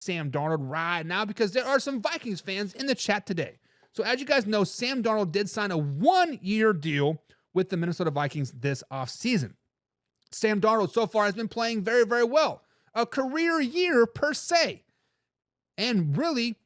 Sam Darnold right now because there are some Vikings fans in the chat today. So as you guys know, Sam Darnold did sign a 1-year deal with the Minnesota Vikings this offseason. Sam Darnold so far has been playing very, very well. A career year per se. And really,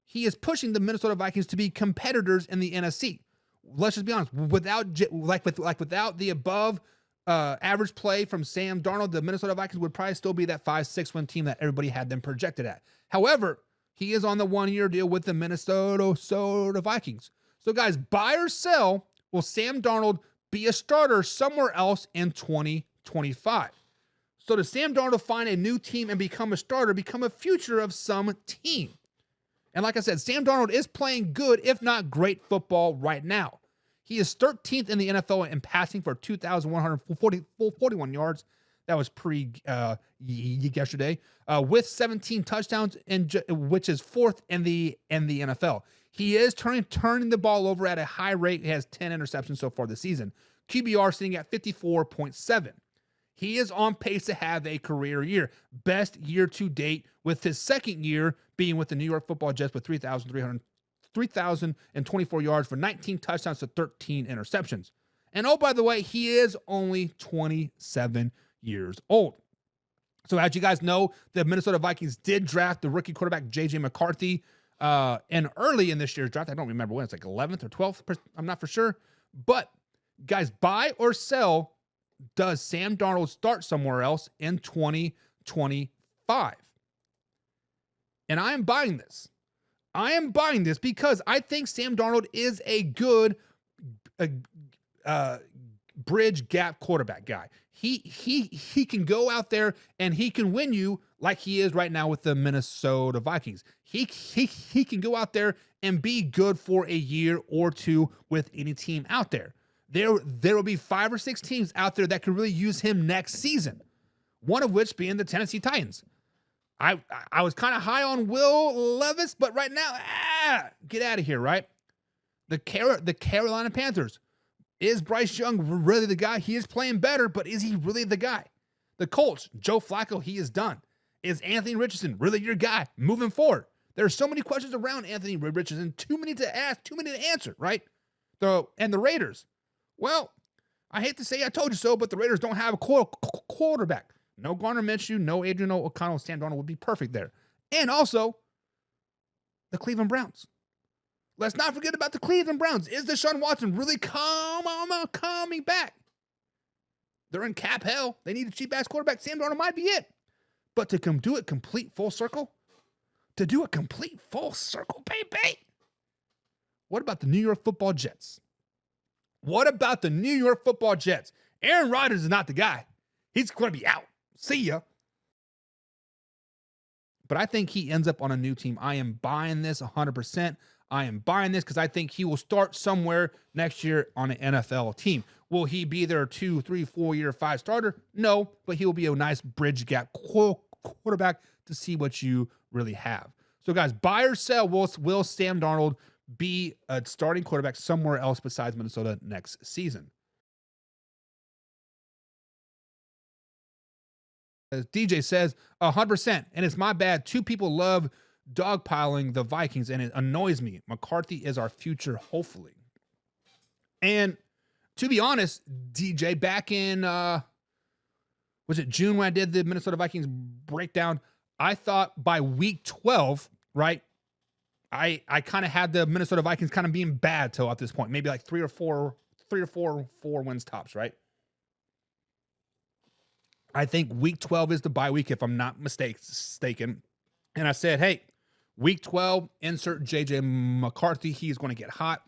he is pushing the Minnesota Vikings to be competitors in the NFC. Let's just be honest. Without the above average play from Sam Darnold, the Minnesota Vikings would probably still be that 5-6 win team that everybody had them projected at. However, he is on the 1-year deal with the Minnesota Vikings. So guys, buy or sell, will Sam Darnold be a starter somewhere else in 2025? So does Sam Darnold find a new team and become a starter, become a future of some team? And like I said, Sam Darnold is playing good, if not great football right now. He is 13th in the NFL in passing for 2,141 yards. That was yesterday, with 17 touchdowns, which is 4th in the NFL. He is turning the ball over at a high rate. He has 10 interceptions so far this season. QBR sitting at 54.7. He is on pace to have a career year. Best year to date, with his second year being with the New York Football Jets with 3,024 yards for 19 touchdowns to 13 interceptions. And oh, by the way, he is only 27 years old. So as you guys know, the Minnesota Vikings did draft the rookie quarterback J.J. McCarthy and early in this year's draft. I don't remember when. It's like 11th or 12th. I'm not for sure. But guys, buy or sell, does Sam Darnold start somewhere else in 2025? And I am buying this. I am buying this because I think Sam Darnold is a good bridge gap quarterback guy. He can go out there and he can win you like he is right now with the Minnesota Vikings. He can go out there and be good for a year or two with any team out there. There will be 5 or 6 teams out there that could really use him next season. One of which being the Tennessee Titans. I was kind of high on Will Levis, but right now, get out of here, right? The Carolina Panthers. Is Bryce Young really the guy? He is playing better, but is he really the guy? The Colts, Joe Flacco, he is done. Is Anthony Richardson really your guy moving forward? There are so many questions around Anthony Richardson, too many to ask, too many to answer, right? And the Raiders. Well, I hate to say I told you so, but the Raiders don't have a quarterback. No Garner Minshew, no Adrian O'Connell, Sam Darnold would be perfect there. And also, the Browns. Let's not forget about the Cleveland Browns. Is Deshaun Watson really coming back? They're in cap hell. They need a cheap-ass quarterback. Sam Darnold might be it. But to do it complete full circle, baby, what about the New York Football Jets? Aaron Rodgers is not the guy. He's going to be out. See ya. But I think he ends up on a new team. I am buying this 100%. I am buying this because I think he will start somewhere next year on an NFL team. Will he be their 2, 3, 4 year 5 starter? No, but he will be a nice bridge gap quarterback to see what you really have. So guys, buy or sell, will Sam Darnold be a starting quarterback somewhere else besides Minnesota next season? As DJ says, 100%. And it's my bad. 2 people love dogpiling the Vikings, and it annoys me. McCarthy is our future, hopefully. And to be honest, DJ, back in, was it June when I did the Minnesota Vikings breakdown? I thought by week 12, right, I kind of had the Minnesota Vikings kind of being bad till at this point, maybe like 3 or 4 wins tops, right? I think week 12 is the bye week, if I'm not mistaken. And I said, hey, week 12, insert J.J. McCarthy. He's going to get hot.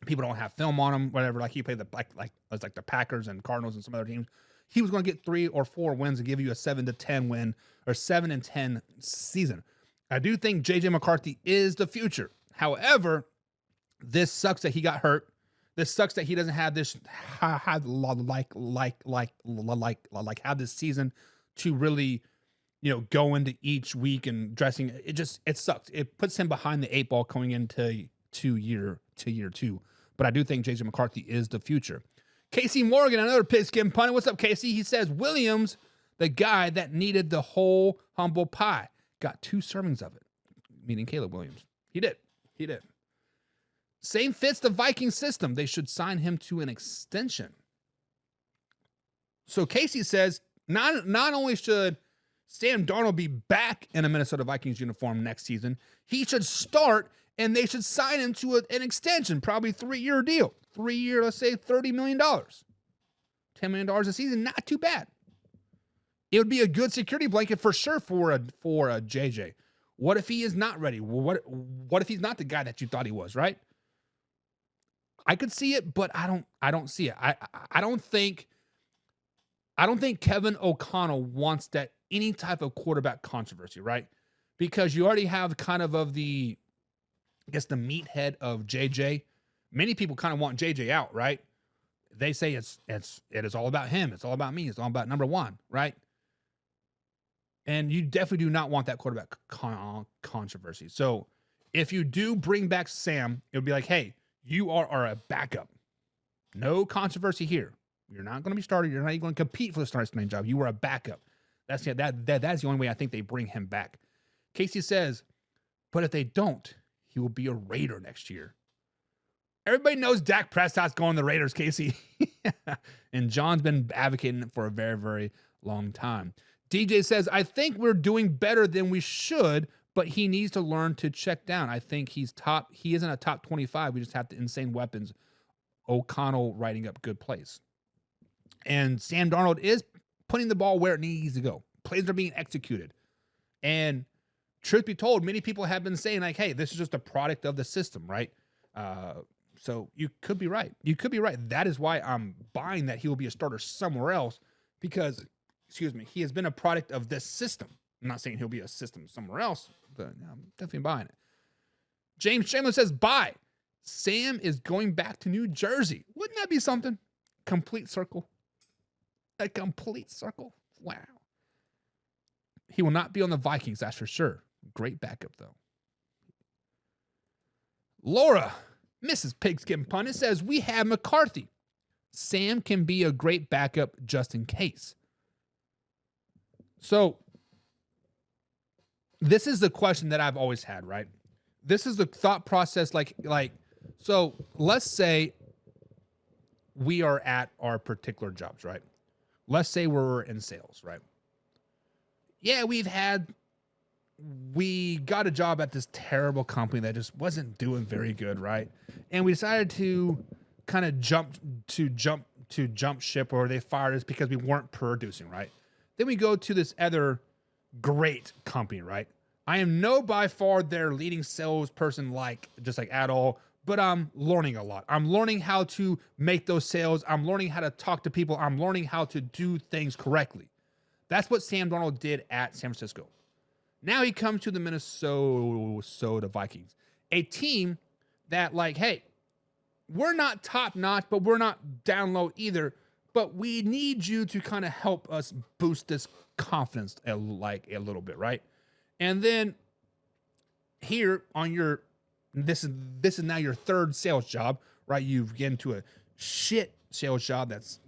People don't have film on him, whatever. Like he played like the Packers and Cardinals and some other teams. He was going to get 3 or 4 wins and give you a 7-10 win or 7-10 season. I do think J.J. McCarthy is the future. However, this sucks that he got hurt. This sucks that he doesn't have this have this season to really, go into each week and dressing. It sucks. It puts him behind the 8 ball going into year 2. But I do think J.J. McCarthy is the future. Casey Morgan, another pigskin pundit. What's up, Casey? He says Williams, the guy that needed the whole humble pie. got 2 servings of it, meaning Caleb Williams. He did. Same fits the Viking system. They should sign him to an extension. So Casey says not only should Sam Darnold be back in a Minnesota Vikings uniform next season, he should start and they should sign him to an extension, probably 3-year deal. 3-year, let's say $30 million. $10 million a season, not too bad. It would be a good security blanket for sure for a JJ. What if he is not ready? What if he's not the guy that you thought he was, right? I could see it, but I don't see it. I don't think Kevin O'Connell wants that any type of quarterback controversy, right? Because you already have kind of the, I guess, the meathead of JJ. Many people kind of want JJ out, right? They say it is all about him. It's all about me. It's all about number one, right? And you definitely do not want that quarterback controversy. So if you do bring back Sam, it'll be like, hey, you are a backup. No controversy here. You're not going to be started. You're not even going to compete for the starting job. You are a backup. That's the only way I think they bring him back. Casey says, but if they don't, he will be a Raider next year. Everybody knows Dak Prescott's going to the Raiders, Casey. And John's been advocating it for a very, very long time. DJ says, I think we're doing better than we should, but he needs to learn to check down. I think he isn't a top 25. We just have the insane weapons. O'Connell writing up good plays. And Sam Darnold is putting the ball where it needs to go. Plays are being executed. And truth be told, many people have been saying like, hey, this is just a product of the system, right? So you could be right. That is why I'm buying that he will be a starter somewhere else because, he has been a product of this system. I'm not saying he'll be a system somewhere else, but I'm definitely buying it. James Chandler says, bye. Sam is going back to New Jersey. Wouldn't that be something? Complete circle. A complete circle. Wow. He will not be on the Vikings, that's for sure. Great backup, though. Laura, Mrs. Pigskin Pundit, says, we have McCarthy. Sam can be a great backup just in case. So, this is the question that I've always had, right? This is the thought process, so let's say we are at our particular jobs, right? Let's say we're in sales, right? Yeah, we got a job at this terrible company that just wasn't doing very good, right? And we decided to kind of jump ship, or they fired us because we weren't producing, right? Then we go to this other great company, right? I am no by far their leading salesperson, at all, but I'm learning a lot. I'm learning how to make those sales. I'm learning how to talk to people. I'm learning how to do things correctly. That's what Sam Darnold did at San Francisco. Now he comes to the Minnesota Vikings, a team that hey, we're not top notch, but we're not down low either. But we need you to kind of help us boost this confidence a little bit, right? And then here on this is now your third sales job, right? You've get into a shit sales job that's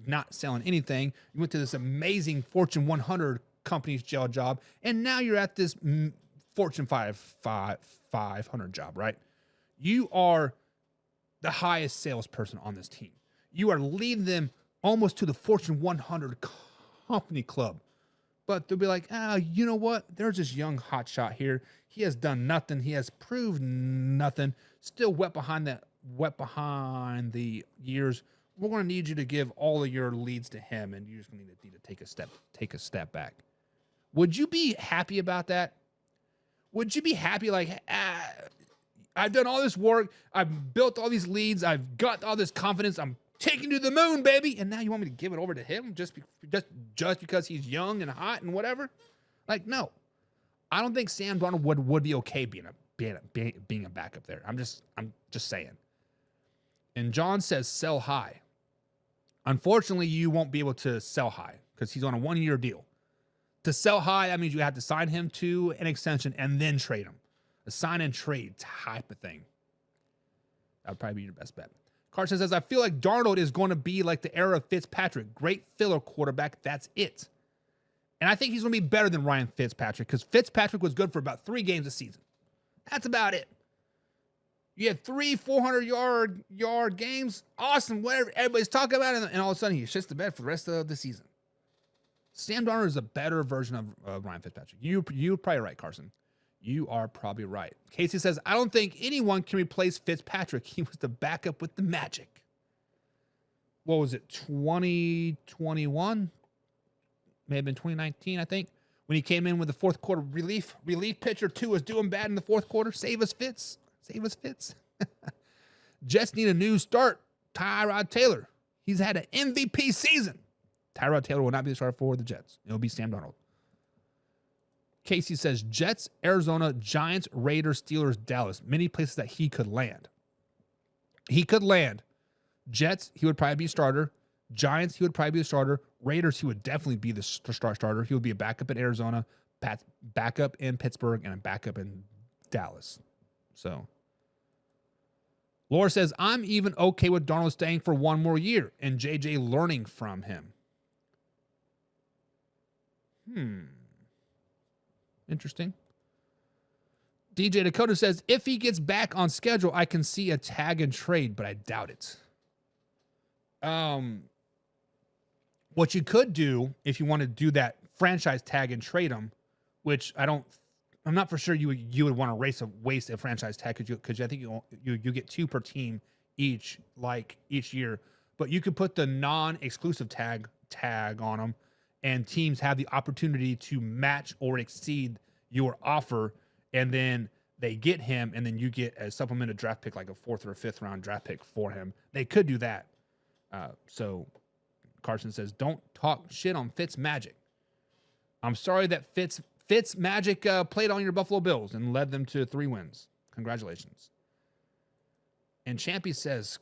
not selling anything. You went to this amazing Fortune 100 company's jail job, and now you're at this Fortune 500 job, right? You are the highest salesperson on this team. You are leading them almost to the Fortune 100 company club. But they'll be like, you know what? There's this young hotshot here. He has done nothing. He has proved nothing. Still wet behind the years. We're going to need you to give all of your leads to him, and you're just going to need to take a step back. Would you be happy about that? Would you be happy I've done all this work. I've built all these leads. I've got all this confidence. I'm taking you to the moon, baby. And now you want me to give it over to him just because he's young and hot and whatever? No. I don't think Sam Darnold would be okay being a backup there. I'm just saying. And John says sell high. Unfortunately, you won't be able to sell high because he's on a 1-year deal. To sell high, that means you have to sign him to an extension and then trade him. A sign and trade type of thing. That would probably be your best bet. Carson says, I feel like Darnold is going to be like the era of Fitzpatrick. Great filler quarterback. That's it. And I think he's going to be better than Ryan Fitzpatrick because Fitzpatrick was good for about 3 games a season. That's about it. You had 3 400-yard games. Awesome. Whatever. Everybody's talking about it. And all of a sudden, he shits the bed for the rest of the season. Sam Darnold is a better version of Ryan Fitzpatrick. You're probably right, Carson. You are probably right. Casey says, I don't think anyone can replace Fitzpatrick. He was the backup with the magic. What was it, 2021? May have been 2019, I think, when he came in with the fourth quarter relief pitcher. 2 was doing bad in the fourth quarter. Save us, Fitz. Save us, Fitz. Jets need a new start. Tyrod Taylor. He's had an MVP season. Tyrod Taylor will not be the starter for the Jets. It will be Sam Darnold. Casey says, Jets, Arizona, Giants, Raiders, Steelers, Dallas. Many places that he could land. He could land. Jets, he would probably be a starter. Giants, he would probably be a starter. Raiders, he would definitely be the starter. He would be a backup in Arizona, backup in Pittsburgh, and a backup in Dallas. So, Laura says, I'm even okay with Darnold staying for 1 more year and JJ learning from him. Interesting. DJ Dakota says, if he gets back on schedule, I can see a tag and trade, but I doubt it. What you could do if you want to do that franchise tag and trade him, which I'm not for sure you would want to waste a franchise tag because I think you get 2 per team each year, but you could put the non-exclusive tag on them, and teams have the opportunity to match or exceed your offer, and then they get him, and then you get a supplemental draft pick, like a 4th or a 5th round draft pick for him. They could do that. So Carson says, don't talk shit on Fitz Magic. I'm sorry that Fitz Magic played on your Buffalo Bills and led them to 3 wins. Congratulations. And Champy says,